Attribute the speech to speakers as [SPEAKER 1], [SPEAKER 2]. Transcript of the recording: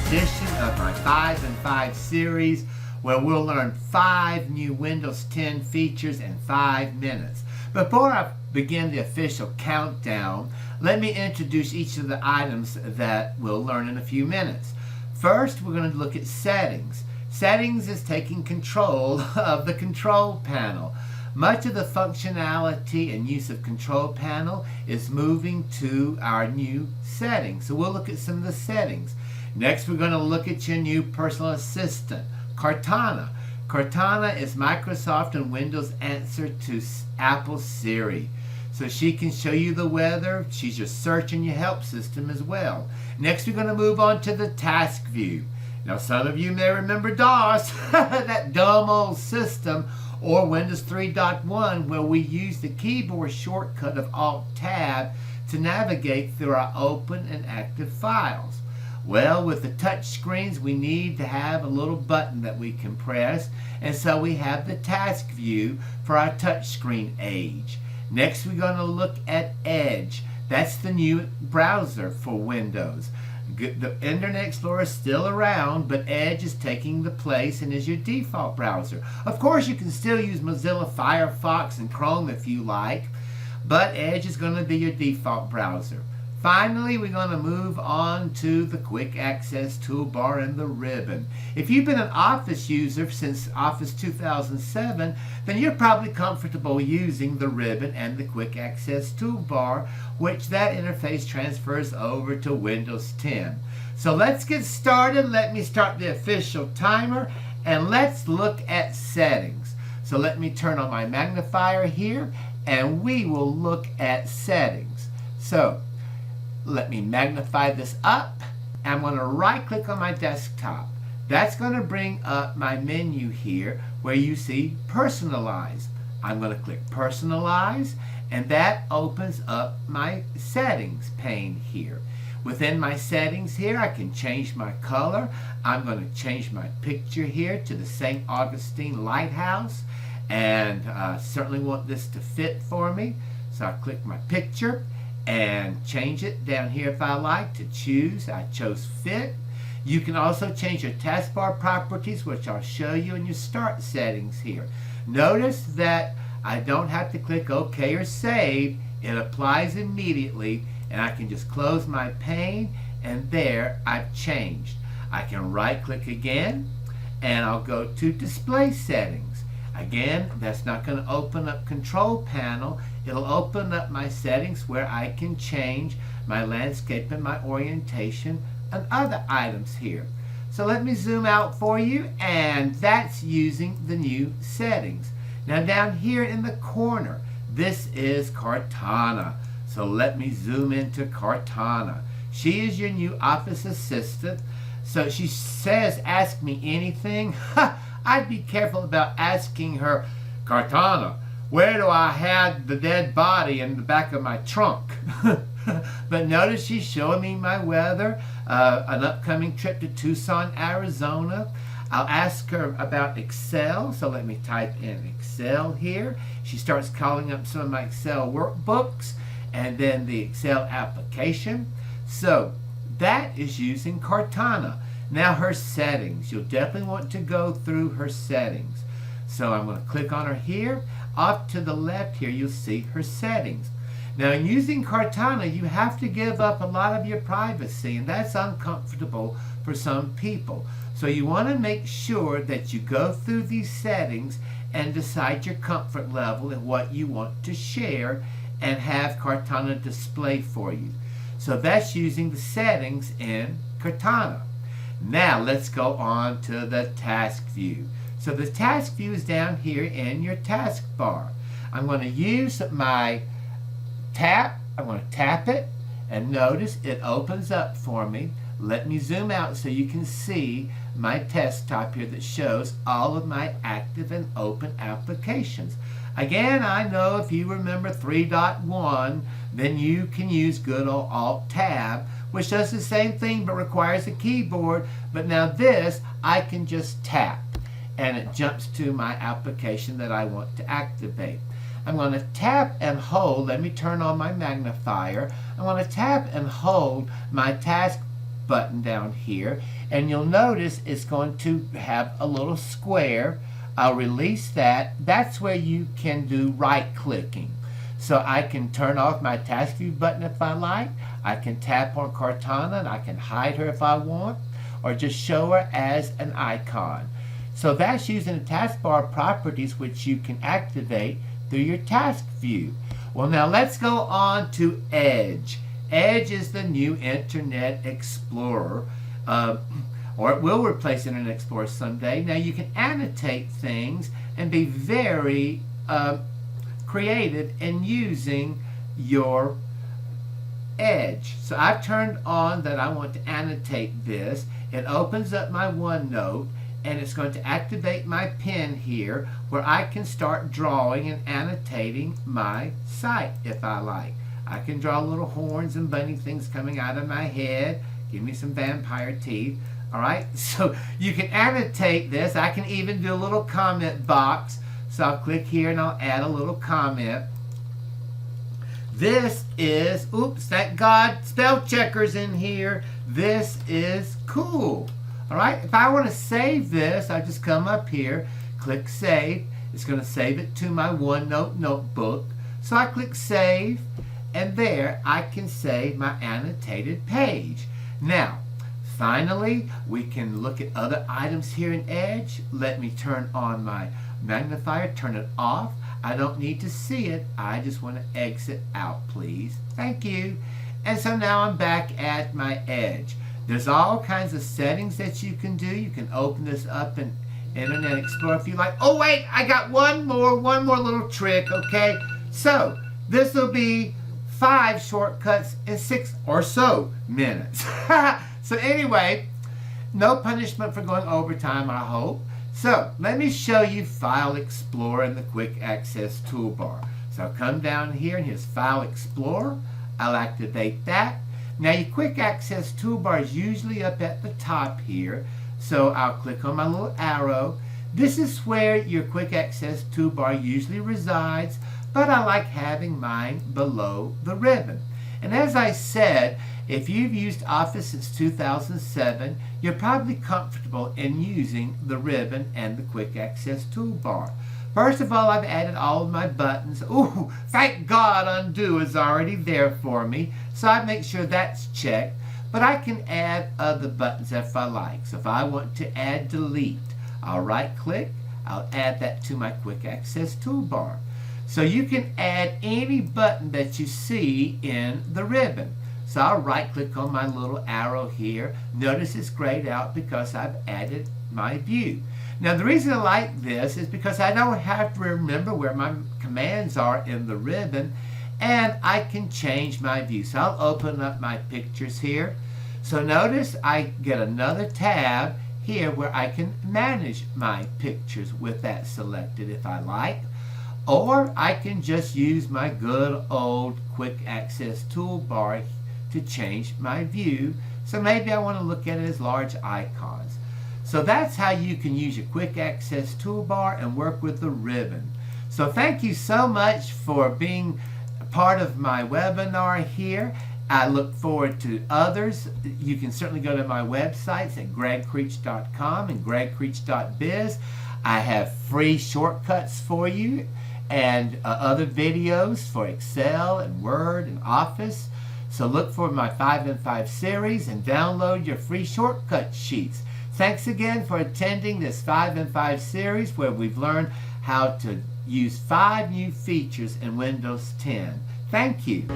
[SPEAKER 1] edition of my 5 and 5 series where we'll learn 5 new Windows 10 features in 5 minutes. Before I begin the official countdown, let me introduce each of the items that we'll learn in a few minutes. First, we're going to look at settings. Settings is taking control of the control panel. Much of the functionality and use of control panel is moving to our new settings. So we'll look at some of the settings. Next, we're going to look at your new personal assistant, Cortana. Cortana is Microsoft and Windows' answer to Apple Siri. So she can show you the weather. She's your search and your help system as well. Next, we're going to move on to the task view. Now, some of you may remember DOS, that dumb old system, or Windows 3.1, where we use the keyboard shortcut of Alt-Tab to navigate through our open and active files. Well, with the touch screens, we need to have a little button that we can press, and so we have the task view for our touch screen age. Next, we're going to look at Edge. That's the new browser for Windows. The Internet Explorer is still around, but Edge is taking the place and is your default browser. Of course, you can still use Mozilla Firefox and Chrome if you like, but Edge is going to be your default browser. Finally, we're going to move on to the Quick Access toolbar and the ribbon. If you've been an Office user since Office 2007, then you're probably comfortable using the ribbon and the Quick Access toolbar, which that interface transfers over to Windows 10. So let's get started. Let me start the official timer, and let's look at settings. So let me turn on my magnifier here, and we will look at settings. So let me magnify this up. I'm going to right click on my desktop. That's going to bring up my menu here where you see personalize. I'm going to click personalize, and that opens up my settings pane here. Within my settings here, I can change my color. I'm going to change my picture here to the St. Augustine Lighthouse, and certainly want this to fit for me. So I click my picture and change it down here if I like to choose. I chose fit. You can also change your taskbar properties, which I'll show you in your start settings here. Notice that I don't have to click OK or Save. It applies immediately, and I can just close my pane, and there I've changed. I can right click again, and I'll go to display settings. Again, that's not going to open up control panel. It'll open up my settings where I can change my landscape and my orientation and other items here. So let me zoom out for you, and that's using the new settings. Now down here in the corner, this is Cortana. So let me zoom into Cortana. She is your new office assistant. So she says, ask me anything. I'd be careful about asking her, Cortana, where do I have the dead body in the back of my trunk? But notice she's showing me my weather, an upcoming trip to Tucson, Arizona. I'll ask her about Excel, so let me type in Excel here. She starts calling up some of my Excel workbooks and then the Excel application. So that is using Cortana. Now her settings, you'll definitely want to go through her settings. So I'm going to click on her here. Off to the left here, you'll see her settings. Now in using Cortana, you have to give up a lot of your privacy, and that's uncomfortable for some people. So you want to make sure that you go through these settings and decide your comfort level and what you want to share and have Cortana display for you. So that's using the settings in Cortana. Now let's go on to the task view. So the task view is down here in your taskbar. I'm going to use my tap. I'm going to tap it, and notice it opens up for me. Let me zoom out so you can see my desktop here that shows all of my active and open applications. Again, I know if you remember 3.1, then you can use good old Alt-Tab, which does the same thing but requires a keyboard. But now this, I can just tap, and it jumps to my application that I want to activate. I'm going to tap and hold. Let me turn on my magnifier. I'm going to tap and hold my task button down here, and you'll notice it's going to have a little square. I'll release that. That's where you can do right clicking. So I can turn off my task view button if I like. I can tap on Cortana and I can hide her if I want, or just show her as an icon. So that's using the taskbar properties which you can activate through your task view. Well, now let's go on to Edge. Edge is the new Internet Explorer, or it will replace Internet Explorer someday. Now you can annotate things and be very creative in using your Edge. So I've turned on that I want to annotate this. It opens up my OneNote, and it's going to activate my pen here where I can start drawing and annotating my site if I like. I can draw little horns and bunny things coming out of my head. Give me some vampire teeth. Alright, so you can annotate this. I can even do a little comment box. So I'll click here and I'll add a little comment. This is, oops, thank God, spell checkers in here. This is cool. Alright, if I want to save this, I just come up here, click save. It's going to save it to my OneNote notebook. So I click save, and there I can save my annotated page. Now, finally, we can look at other items here in Edge. Let me turn on my magnifier, turn it off. I don't need to see it. I just want to exit out, please. Thank you. And so now I'm back at my Edge. There's all kinds of settings that you can do. You can open this up in Internet Explorer if you like. Oh wait, I got one more little trick, okay? So, this will be 5 shortcuts in 6 or so minutes. So anyway, no punishment for going overtime, I hope. So, let me show you File Explorer in the Quick Access Toolbar. So I'll come down here and here's File Explorer. I'll activate that. Now your Quick Access Toolbar is usually up at the top here. So I'll click on my little arrow. This is where your Quick Access Toolbar usually resides, but I like having mine below the ribbon. And as I said, if you've used Office since 2007, you're probably comfortable in using the ribbon and the Quick Access Toolbar. First of all, I've added all of my buttons. Ooh, thank God Undo is already there for me, so I make sure that's checked. But I can add other buttons if I like. So if I want to add Delete, I'll right-click. I'll add that to my Quick Access Toolbar. So you can add any button that you see in the ribbon. So I'll right-click on my little arrow here. Notice it's grayed out because I've added my view. Now the reason I like this is because I don't have to remember where my commands are in the ribbon, and I can change my view. So I'll open up my pictures here. So notice I get another tab here where I can manage my pictures with that selected if I like. Or I can just use my good old Quick Access Toolbar to change my view. So maybe I want to look at it as large icons. So that's how you can use your Quick Access Toolbar and work with the ribbon. So thank you so much for being a part of my webinar here. I look forward to others. You can certainly go to my websites at gregcreech.com and gregcreech.biz. I have free shortcuts for you and other videos for Excel and Word and Office. So look for my 5 in 5 series and download your free shortcut sheets. Thanks again for attending this 5 in 5 series where we've learned how to use 5 new features in Windows 10. Thank you.